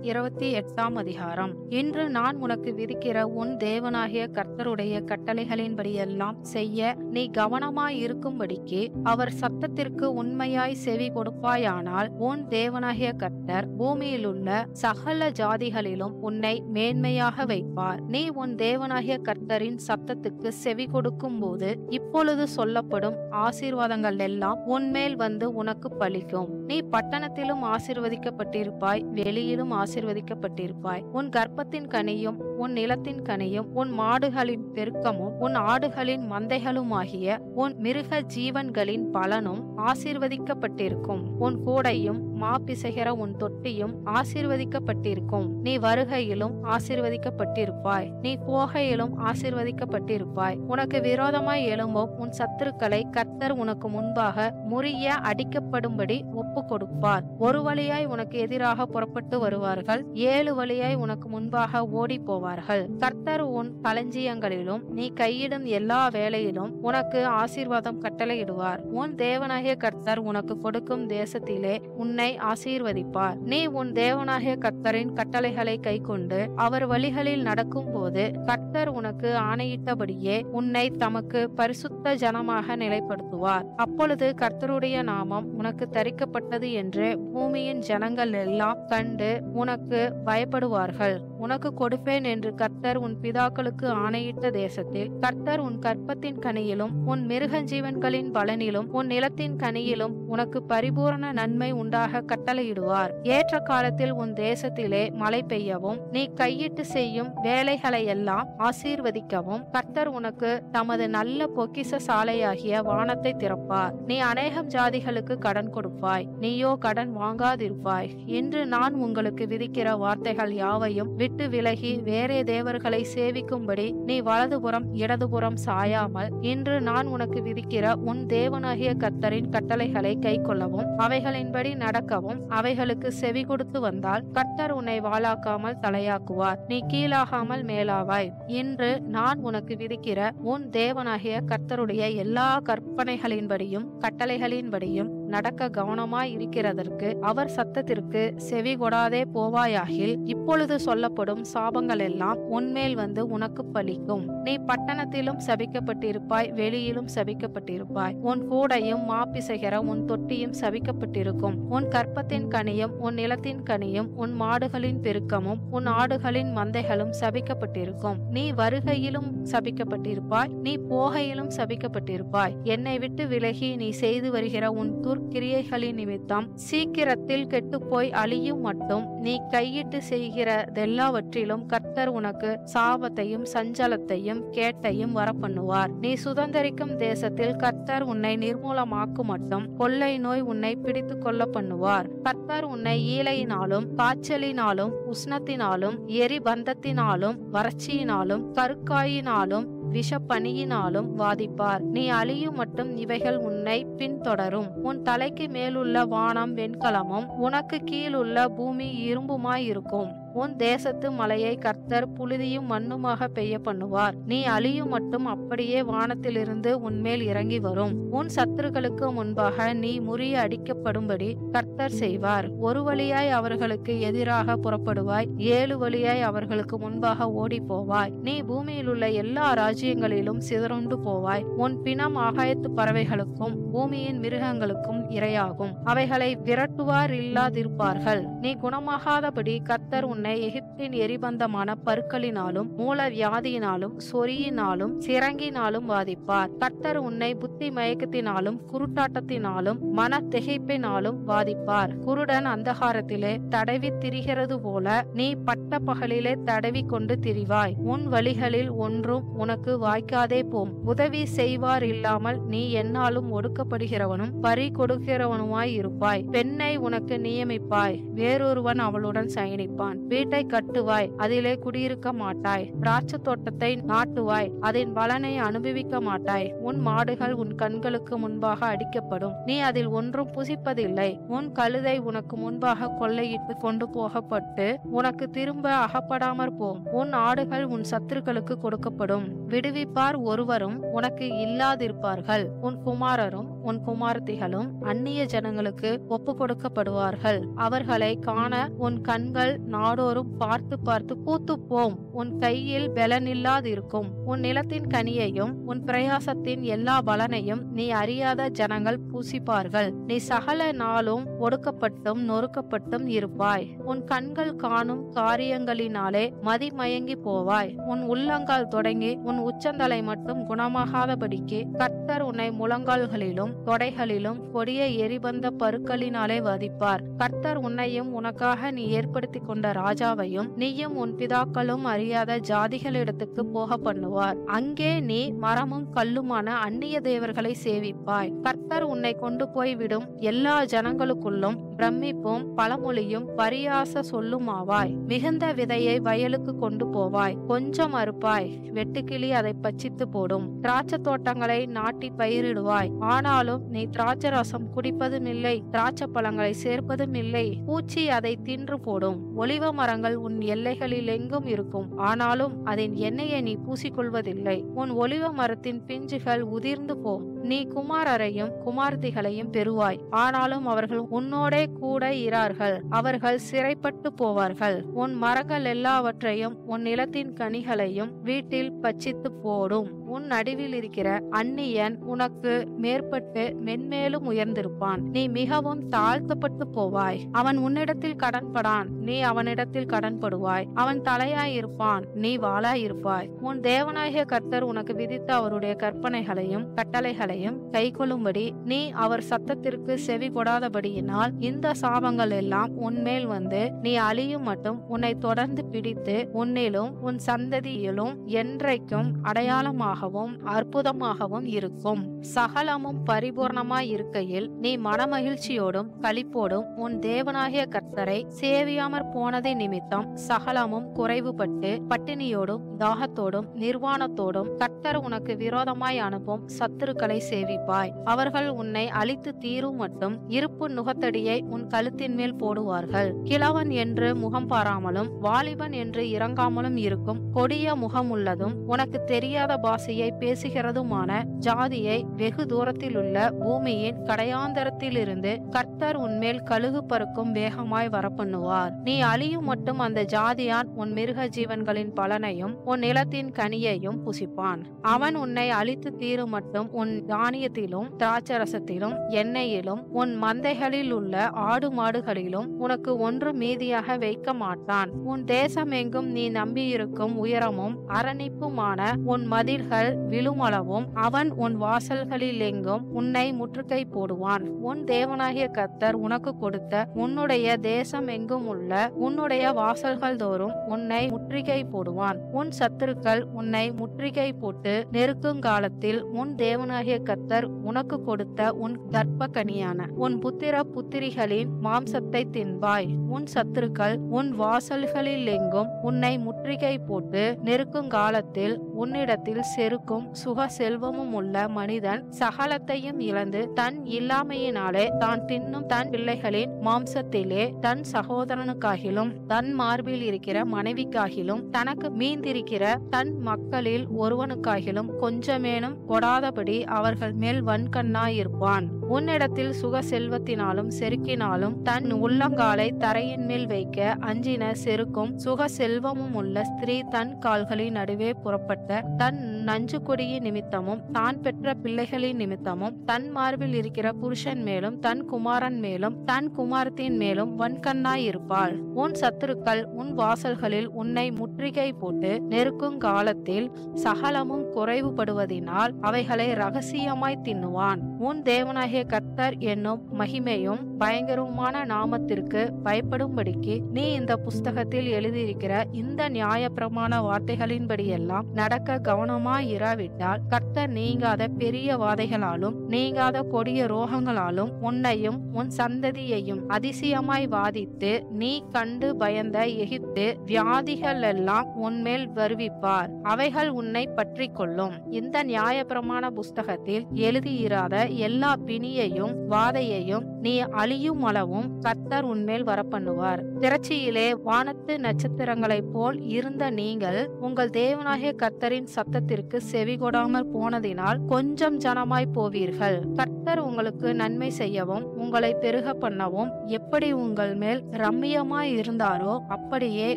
28ஆம் அதிகாரம். இன்று நான் உனக்கு விதிக்கிற உன் தேவனாகிய கர்த்தருடைய கட்டளைகளின்படியெல்லாம் செய்ய நீ கவனமாய் இருக்கும்படிக்கு அவர் சத்தத்திற்கு உண்மையாய் செவி கொடுப்பாயானால் உன் தேவனாகிய கர்த்தர் பூமியிலுள்ள சகல ஜாதிகளிலும் உன்னை மேன்மையாக வைப்பார். நீ உன் தேவனாகிய கர்த்தரின் சத்தத்துக்கு செவி கொடுக்கும் போது இப்பொழுது சொல்லப்படும் ஆசீர்வாதங்கள் எல்லாம் உன்மேல் வந்து உனக்கு பலிக்கும். நீ பட்டணத்திலும் ஆசீர்வதிக்கப்பட்டிருப்பாய், வெளியிலும் ஆசீர்வதிக்கப்பட்டிருப்பாய். உன் கர்ப்பத்தின் கனியும் உன் நிலத்தின் கனியும் உன் மாடுகளின் பெருக்கமும் உன் ஆடுகளின் மந்தைகளுமாகிய உன் மிருக ஜீவன்களின் பலனும் ஆசீர்வதிக்கப்பட்டிருக்கும். உன் கூடையும் மாப்பிசைகிற உன் தொட்டியும் ஆசீர்வதிக்கப்பட்டிருக்கும். நீ வருகையிலும் ஆசீர்வதிக்கப்பட்டிருப்பாய், நீ போகையிலும் ஆசீர்வதிக்கப்பட்டிருப்பாய். உனக்கு விரோதமாய் எழும்பும் உன் சத்துருக்களை கர்த்தர் உனக்கு முன்பாக முறிய அடிக்கப்படும்படி ஒப்பு கொடுப்பார். ஒரு வழியாய் உனக்கு எதிராக புறப்பட்டு வருவார்கள், 7 வழியாய் உனக்கு முன்பாக ஓடி போவார்கள். கர்த்தர் உன் களஞ்சியங்களிலும் நீ கையிடும் எல்லா வேலையிலும் உனக்கு ஆசீர்வாதம் கட்டளையிடுவார். உன் தேவனாகிய கர்த்தர் உனக்கு கொடுக்கும் தேசத்திலே உன்னை ஆசீர்வதிப்பார். நீ உன் தேவனாகிய கர்த்தரின் கட்டளைகளை கைக்கொண்டு அவர் வழிகளில் நடக்கும் போது கர்த்தர் உனக்கு ஆணையிட்டபடியே உன்னை தமக்கு பரிசுத்த ஜனமாக நிலைப்படுத்துவார். அப்பொழுது கர்த்தருடைய நாமம் உனக்கு தரிக்கப்பட்டது என்று பூமியின் ஜனங்கள் எல்லாம் கண்டு உனக்கு பயப்படுவார்கள். உனக்கு கொடுப்பேன் என்று கர்த்தர் உன் பிதாக்களுக்கு ஆணையிட்ட தேசத்தில் கர்த்தர் உன் கற்பத்தின் கனியிலும் உன் மிருகஜீவன்களின் பலனிலும் உன் நிலத்தின் கனியிலும் உனக்கு பரிபூரண நன்மை உண்டாக கட்டளையிடுவார். ஏற்ற காலத்தில் உன் தேசத்திலே மழை பெய்யவும் நீ கையிட்டு செய்யும் வேலைகளை எல்லாம் ஆசீர்வதிக்கவும் கர்த்தர் உனக்கு தமது நல்ல பொக்கிஷ சாலையாகிய வானத்தை திறப்பார். நீ அநேகம் ஜாதிகளுக்கு கடன் கொடுப்பாய், நீயோ கடன் வாங்காதிருப்பாய். இன்று நான் உங்களுக்கு விதிக்கிற வார்த்தைகள் யாவையும் விட்டு விலகி வேறே தேவர்களை சேவிக்கும்படி நீ வலதுபுறம் இடதுபுறம் சாயாமல் இன்று நான் உனக்கு விதிக்கிற உன் தேவனாகிய கர்த்தரின் கட்டளைகளை கைக்கொள்ளவும் அவைகளின்படி நடக்கவும் அவைகளுக்கு செவி கொடுத்து வந்தால் கர்த்தர் உன்னை வாளாக்காமல் தலையாக்குவார், நீ கீழாகாமல் மேலாவாய். இன்று நான் உனக்கு விதிக்கிற உன் தேவனாகிய கர்த்தருடைய எல்லா கற்பனைகளின்படியும் கட்டளைகளின்படியும் நடக்க கவனமாய் இருக்கிறதற்கு அவர் சத்தத்திற்கு செவி கொடாதே போவாயாகில் இப்பொழுது சொல்லப்படும் சாபங்கள் எல்லாம் உன்மேல் வந்து உனக்கு பலிக்கும். நீ பட்டணத்திலும் சபிக்கப்பட்டிருப்பாய், வெளியிலும் சபிக்கப்பட்டிருப்பாய். உன் கூடையும் மாப்பிசைகிற உன் தொட்டியும் சபிக்கப்பட்டிருக்கும். உன் கற்பத்தின் கனியும் உன் நிலத்தின் கனியும் உன் மாடுகளின் பெருக்கமும் உன் ஆடுகளின் மந்தைகளும் சபிக்கப்பட்டிருக்கும். நீ வருகையிலும் சபிக்கப்பட்டிருப்பாய், நீ போகையிலும் சபிக்கப்பட்டிருப்பாய். என்னை விட்டு விலகி நீ செய்து வருகிற உன் துர்க்கிரியைகளின் நிமித்தம் சீக்கிரத்தில் கெட்டுப்போய் அழியும் மட்டும் நீ கையிட்டு செய்கிறதெல்லாவற்றிலும் கர்த்தர் உனக்கு சாபத்தையும் சஞ்சலத்தையும் கேட்டையும் வரப்பண்ணுவார். நீ சுதந்தரிக்கும் தேசத்தில் கர்த்தர் உன்னை நிர்மூலமாக்கும் மட்டும் கொள்ளை நோய் உன்னை பிடித்து கொள்ள பண்ணுவார். கர்த்தர் உன்னை ஈலையினாலும் காய்ச்சலினாலும் உஷ்ணத்தினாலும் எரிபந்தத்தினாலும் வறட்சியினாலும் கருக்காயினாலும் விஷப்பனியினாலும் வாதிப்பார். நீ அழியும் மட்டும் இவைகள் உன்னை பின்தொடரும். உன் தலைக்கு மேலுள்ள வானம் வெண்கலமும் உனக்கு கீழுள்ள பூமி இரும்புமாயிருக்கும். உன் தேசத்து மலையை கர்த்தர் புழுதியும் மண்ணுமாக பெய்ய பண்ணுவார். நீ அழியும் மட்டும் அப்படியே வானத்திலிருந்து உன்மேல் இறங்கி வரும். உன் சத்துருக்களுக்கு முன்பாக நீ முறிய அடிக்கப்படும்படி கர்த்தர் செய்வார். ஒரு வழியாய் அவர்களுக்கு எதிராக புறப்படுவாய், 7 வழியாய் அவர்களுக்கு முன்பாக ஓடி போவாய். நீ பூமியில் உள்ள எல்லா ராஜ்யங்களிலும் சிதறுண்டு போவாய். உன் பிணம் ஆகாயத்து பறவைகளுக்கும் பூமியின் மிருகங்களுக்கும் இரையாகும். அவைகளை விரட்டுவார் இல்லாதிருப்பார்கள். நீ குணமாகாதபடி கர்த்தர் உன்னை எகிப்தின் எரிபந்தமான பருக்களினாலும் மூல வியாதியினாலும் சொறியினாலும் சிறங்கினாலும் வாதிப்பார். கர்த்தர் உன்னை புத்தி மயக்கத்தினாலும் குருட்டாட்டத்தினாலும் மன திகைப்பினாலும் வாதிப்பார். குருடன் அந்தகாரத்திலே தடவி திரிகிறது போல நீ பட்ட பகலிலே தடவி கொண்டு திரிவாய். உன் வழிகளில் ஒன்றும் உனக்கு வாய்க்காதே போம். உதவி செய்வார் இல்லாமல் நீ என்னாலும் ஒடுக்கப்படுகிறவனும் பறி கொடுக்கிறவனுமாய் இருப்பாய். பெண்ணை உனக்கு நியமிப்பாய், வேறொருவன் அவளுடன் சயனிப்பான். வீட்டை கட்டுவாய், அதிலே குடியிருக்க மாட்டாய். திராட்சை தோட்டத்தை நாட்டுவாய், அதன் பலனை அனுபவிக்க மாட்டாய். உன் மாடுகள் உன் கண்களுக்கு முன்பாக அடிக்கப்படும், நீ அதில் ஒன்றும் புசிப்பதில்லை. உன் கழுதை உனக்கு முன்பாக கொள்ளையிட்டு கொண்டு போகப்பட்டு உனக்கு திரும்ப அகப்படாமற் போம். உன் ஆடுகள் உன் சத்துருக்களுக்கு கொடுக்கப்படும். விடுவிப்பார் ஒருவரும் உனக்கு இல்லாதிருப்பார்கள். உன் குமாரரும் உன் குமாரத்திகளும் அந்நிய ஜனங்களுக்கு ஒப்பு கொடுக்கப்படுவார்கள். அவர்களை காண உன் கண்கள் நாடோறும் பார்த்து பார்த்து பூத்துப்போம். உன் கையில் பலனில்லாதிருக்கும். உன் நிலத்தின் கனியையும் உன் பிரயாசத்தின் எல்லா பலனையும் நீ அறியாத ஜனங்கள் பூசிப்பார்கள். நீ சகல நாளும் ஒடுக்கப்பட்டும் நொறுக்கப்பட்டும் இருப்பாய். உன் கண்கள் காணும் காரியங்களினாலே மதிமயங்கி போவாய். உன் உள்ளங்கால் தொடங்கி உன் உச்சந்தலை மட்டும் குணமாகாதபடிக்கு கர்த்தர் உன்னை முழங்கால்களிலும் தொடைகளிலும் கொடிய எரிபந்த பருக்களினாலே வதிப்பார். கர்த்தர் உன்னையும் உனக்காக நீ ஏற்படுத்தி கொண்ட ராஜாவையும் நீயும் உன் பிதாக்களும் அறியாத ஜாதிகளிடத்துக்கு போக பண்ணுவார். அங்கே நீ மரமும் கல்லுமான அந்நிய தேவர்களை சேவிப்பாய். கர்த்தர் உன்னை கொண்டு போய் விடும் எல்லா ஜனங்களுக்குள்ளும் பிரமிப்பும் பழமொழியும் பரியாச சொல்லுமாவாய். மிகுந்த விதையை வயலுக்கு கொண்டு போவாய். கொஞ்சம் அறுப்பாய், வெட்டுக்கிளி அதை பச்சித்து போடும். திராட்சை தோட்டங்களை நாட்டி பயிரிடுவாய். ஆனாலும் நீ திராட்சை ரசம் குடிப்பதும் இல்லை, திராட்சை பழங்களை சேர்ப்பதும் இல்லை. பூச்சி அதை தின்று போடும். ஒலிவ மரங்கள் உன் எல்லைகளில் எங்கும் இருக்கும். ஆனாலும் அதன் எண்ணெயை நீ பூசிக்கொள்வதில்லை. உன் ஒலிவ மரத்தின் பிஞ்சுகள் உதிர்ந்து போம். நீ குமாரரையும் குமார்த்திகளையும் பெறுவாய். ஆனாலும் அவர்கள் உன்னோடே கூட இரார்கள். அவர்கள் சிறைப்பட்டு போவார்கள். உன் மரங்கள் எல்லாவற்றையும் உன் நிலத்தின் கனிகளையும் வீட்டில் பச்சித்து போடும். உன் நடுவில் இருக்கிற அந்நியன் உனக்கு மேற்பட்டு மென்மேலும் உயர்ந்திருப்பான். நீ மிகவும் தாழ்த்தப்பட்டு போவாய். அவன் உன்னிடத்தில் கடன்படான், நீ அவனிடத்தில் கடன்படுவாய். அவன் தலையாயிருப்பான், நீ வாளாயிருப்பாய். உன் தேவனாகிய கர்த்தர் உனக்கு விதித்த அவருடைய கற்பனைகளையும் கட்டளைகளையும் கைக்கொள்ளும்படி நீ அவர் சத்தத்திற்கு செவி கொடாதபடியினால் இந்த சாபங்கள் எல்லாம் உன்மேல் வந்து நீ அழியும் மட்டும் உன்னை தொடர்ந்து பிடித்து உன்னிலும் உன் சந்ததியிலும் என்றைக்கும் அடையாளமாகவும் அற்புதமாகவும் இருக்கும். சகலமும் பரிபூர்ணமாய் இருக்கையில் நீ மனமகிழ்ச்சியோடும் களிப்போடும் உன் தேவனாகிய கர்த்தரை சேவியாமற் போனதை நிமித்தம் சகலமும் குறைவுபட்டு பட்டினியோடும் தாகத்தோடும் நிர்வாணத்தோடும் கர்த்தர் உனக்கு விரோதமாய் அனுப்பும் சத்துருக்களை சேவிப்பாய். அவர்கள் உன்னை அழித்து தீரும் மட்டும் இருப்பு நுகத்தடியை உன் கழுத்தின் மேல் போடுவார்கள். கிழவன் என்று முகம் பாராமலும் வாலிபன் என்று இறங்காமலும் இருக்கும் கொடிய முகம் உள்ளதும் உனக்கு தெரியாத பாஷையை பேசுகிறதுமான ஜாதியை வெகு தூரத்தில் உள்ள பூமியின் கடையாந்தரத்திலிருந்து கர்த்தர் உன்மேல் கழுகு பறக்கும் வேகமாய் வரப்பண்ணுவார். நீ அழியும் மட்டும் அந்த ஜாதியான் உன் மிருக ஜீவன்களின் பலனையும் உன் நிலத்தின் கனியையும் புசிப்பான். அவன் உன்னை அழித்து தீரும் மட்டும் உன் தானியத்திலும் திராட்சரசத்திலும் எண்ணெயிலும் உன் மந்தைகளில் உள்ள ஆடு மாடுகளிலும் உனக்கு ஒன்று மீதியாக வைக்க மாட்டான். உன் தேசம் எங்கும் நீ நம்பியிருக்கும் உயரமும் அரணிப்புமான உன் மதில்கள் விழுமளவும் அவன் உன் வாசல்களில் எங்கும் உன்னை முற்றுகை போடுவான். உன் தேவனாகிய கர்த்தர் உனக்கு கொடுத்த உன்னுடைய தேசம் எங்கும் உள்ள உன்னுடைய வாசல்கள் தோறும் உன்னை முற்றுகை போடுவான். உன் சத்துருக்கள் உன்னை முற்றுகை போட்டு நெருக்குங்காலத்தில் உன் தேவனாகிய கர்த்தர் உனக்கு கொடுத்த உன் கர்ப்பக்கனியான உன் புத்திர புத்திரிகளின் மாம்சத்தை தின்பாய். உன் சத்துருக்கள் உன் வாசல்களில் எங்கும் உன்னை முற்றுகை போட்டு நெருக்குங்காலத்தில் உன்னிடத்தில் செருக்கும் சுக செல்வமும் உள்ள மனிதன் சகலத்தையும் இழந்து தன் இல்லாமையினாலே தான் தின்னும் தன் பிள்ளைகளின் மாம்சத்திலே தன் சகோதரனுக்காகிலும் தன் மார்பில் இருக்கிற மனைவிக்காகிலும் தனக்கு மீந்திருக்கிற தன் மக்களில் ஒருவனுக்காகிலும் கொஞ்சமேனும் கொடாதபடி அவர்கள் மேல் வன்கண்ணாயிருப்பான். உன்னிடத்தில் சுக செல்வத்தினாலும் செருக்கினாலும் தன் உள்ளங்காலை தரையின் மேல் வைக்க அஞ்சின செருக்கும் சுக செல்வமும் உள்ள ஸ்திரீ தன் கால்களின் நடுவே புறப்பட்ட தன் நஞ்சு கொடியின் நிமித்தமும் தான் பெற்ற பிள்ளைகளின் நிமித்தமும் தன் மார்பில் இருக்கிற புருஷன் மேலும் தன் குமாரன் மேலும் தன் குமாரத்தின் மேலும் வன்கண்ணாய் இருப்பாள். உன் சத்துருக்கள் உன் வாசல்களில் உன்னை முற்றுகை போட்டு நெருக்கும் காலத்தில் சகலமும் குறைவுபடுவதினால் அவைகளை ரகசியமாய் தின்னுவான். உன் தேவனாகிய கர்த்தர் என்னும் மகிமையும் பயங்கரமான நாமத்திற்கு பயப்படும்படிக்கு நீ இந்த புஸ்தகத்தில் எழுதியிருக்கிற இந்த நியாய பிரமாண வார்த்தைகளின்படியெல்லாம் நடக்க கவனமாய் இராவிட்டால் கர்த்தர் நீங்காத பெரிய வாதைகளாலும் நீங்காத கொடிய ரோகங்களாலும் உன்னையும் உன் சந்ததியையும் அதிசயமாய் வாதித்து நீ கண்டு பயந்த எகிப்து வியாதிகள் எல்லாம் உன்மேல் வருவிப்பார். அவைகள் உன்னை பற்றி கொள்ளும். இந்த நியாய பிரமாண புஸ்தகத்தில் எழுதியிராத எல்லா பிணியையும் வாதையையும் நீ அழியும் அளவும் கர்த்தர் உன்மேல் வரப்பண்ணுவார். திரட்சியிலே வானத்து நட்சத்திரங்களைப் போல் இருந்த நீங்கள் உங்கள் தேவனாகிய கர்த்தரின் சத்தத்திற்கு செவி கொடாமல் போனதினால் கொஞ்சம் ஜனமாய் போவீர்கள். கர்த்தர் கர்த்தர் உங்களுக்கு நன்மை செய்யவும் உங்களை பெருக பண்ணவும் எப்படி உங்கள் மேல் ரம்மியமாய் இருந்தாரோ அப்படியே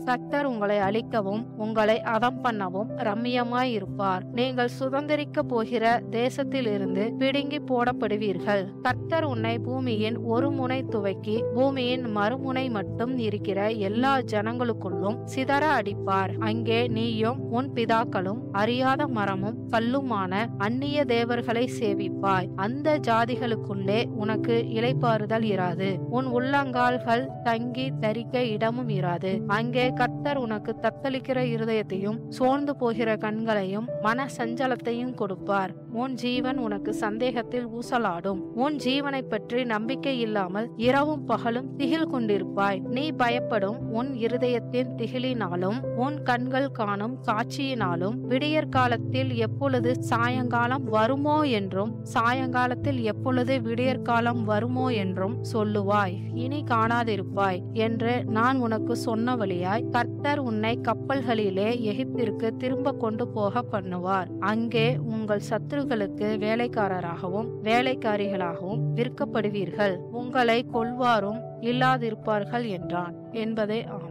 கர்த்தர் உங்களை அழிக்கவும் உங்களை அதம் பண்ணவும் ரம்மியமாய் இருப்பார். நீங்கள் சுதந்திரிக்க போகிற தேசத்திலிருந்து பிடுங்கி போடப்படுவீர்கள். கர்த்தர் உன்னை பூமியின் ஒரு முனை துவக்கி பூமியின் மறுமுனை மட்டும் இருக்கிற எல்லா ஜனங்களுக்குள்ளும் சிதற அடிப்பார். அங்கே நீயும் உன் பிதாக்களும் அறியாத மரமும் கல்லுமான அந்நிய தேவர்களை சேவிப்பாய். அந்த ஜாதிகளுக்குள்ளே உனக்கு இளைப்பாறுதல் இராது. உன் உள்ளங்கால்கள் தங்கி தரிக்க இடமும் இராது. அங்கே கர்த்தர் உனக்கு தத்தளிக்கிற இருதயத்தையும் சோர்ந்து போகிற கண்களையும் மன சஞ்சலத்தையும் கொடுப்பார். உன் ஜீவன் உனக்கு சந்தேகத்தில் ஊசலாடும். உன் ஜீவனை பற்றி நம்பிக்கை இல்லாமல் இரவும் பகலும் திகில் கொண்டிருப்பாய். நீ பயப்படும் உன் இருதயத்தின் திகிலினாலும் உன் கண்கள் காணும் காட்சியினாலும் விடியற் காலத்தில் எப்பொழுது சாயங்காலம் வருமோ என்றும் சாயங்காலத்தில் எப்பொழுது விடியற்காலம் வருமோ என்றும் சொல்லுவாய். இனி காணாதிருப்பாய் என்று நான் உனக்கு சொன்ன வழியாய் கர்த்தர் உன்னை கப்பல்களிலே எகிப்திற்கு திரும்ப கொண்டு போக பண்ணுவார். அங்கே உங்கள் சத்துருக்களுக்கு வேலைக்காரராகவும் வேலைக்காரிகளாகவும் விற்கப்படுவீர்கள். உங்களை கொல்வாரும் இல்லாதிருப்பார்கள் என்றான் என்பதே ஆம்.